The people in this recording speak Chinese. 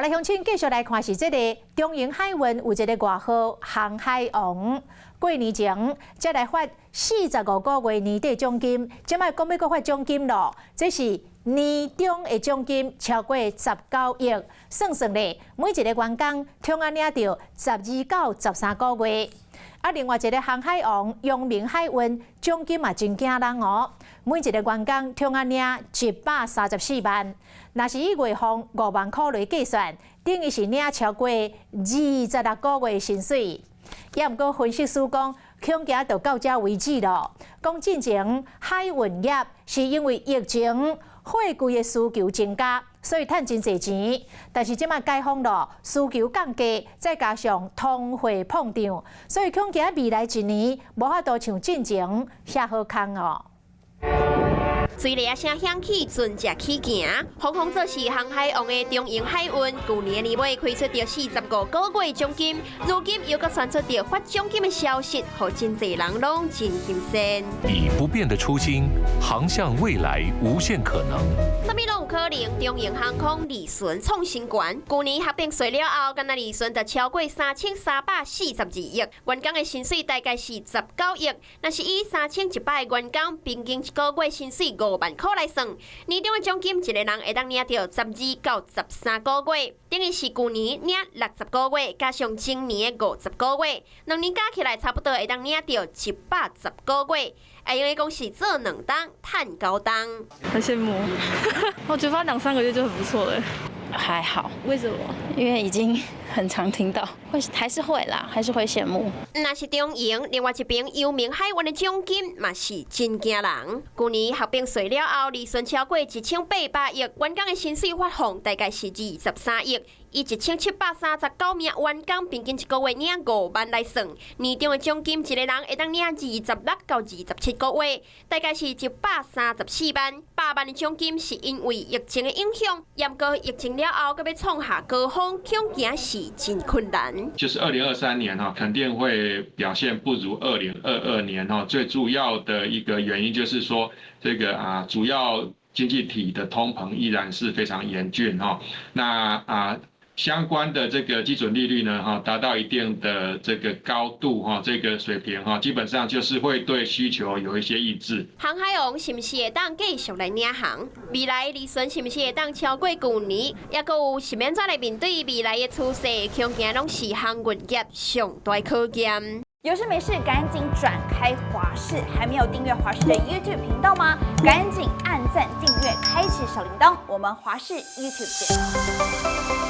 来乡亲继续来看是这个中营海运有一个外号航海王，过年前才来发45个月年底奖金，即摆讲要搁发奖金咯，这是年中的奖金超过19亿，算咧，每一个员工通安领到12到13个月。啊，另外一个航海王阳明海运奖金嘛真惊人哦，每一个员工通安领134万，若是以月俸5万块来计算，等于是领超过26个月薪水。也毋过分析师讲，恐惊就到这为止咯。讲进前海运业是因为疫情，货柜的需求增加，所以赚真侪钱。但是即摆解封咯，需求降低，再加上通货膨胀，所以恐惊未来一年无法度像进前遐好康哦。水雷啊声响起，船只起行。航空做是航海王的中营海运，去年年尾开出着45个月奖金，如今又搁传出着发奖金的消息，让真侪人拢真心酸。以不变的初心，航向未来无限可能。什么拢有可能？中营航空利润创新高，去年合并税了后，干那利润就超过3342亿，员工的薪水大概是19亿。那是以3100个员工平均一个月薪水5万块来算，年终的奖金一个人会当领到12到13个月，等于是去年领60个月，加上今年的50个月，2年加起来差不多会当领到110个月。哎，因为讲是做2档，赚9档，很羡慕。我觉得发2-3个月就很不错了。还好，为什么？因为已经很常听到，还是会啦，还是会羡慕。那是中营，另外一边阳明海运的奖金嘛是真惊人。去年合并税了后，利润超过1800亿，员工的薪水发放大概是23亿。以1739名员工平均一个月领5万来算，年终的奖金一个人会当领26到27个月，大概是134万。8万的奖金是因为疫情的影响，严过疫情了后，搁要创下高峰，恐惊是真困难。就是2023年肯定会表现不如2022年最主要的一个原因就是说这个主要经济体的通膨依然是非常严峻那相关的这个基准利率呢，达到一定的这个高度这个水平基本上就是会对需求有一些抑制。航海王是不是会当继续来领航？未来利润是不是会当超过去年？也阁有是免怎来面对未来的趋势？恐惊拢是航运业上大考验。有事没事赶紧转开华视，还没有订阅华视的 YouTube 频道吗？赶紧按赞、订阅、开启小铃铛，我们华视 YouTube 见。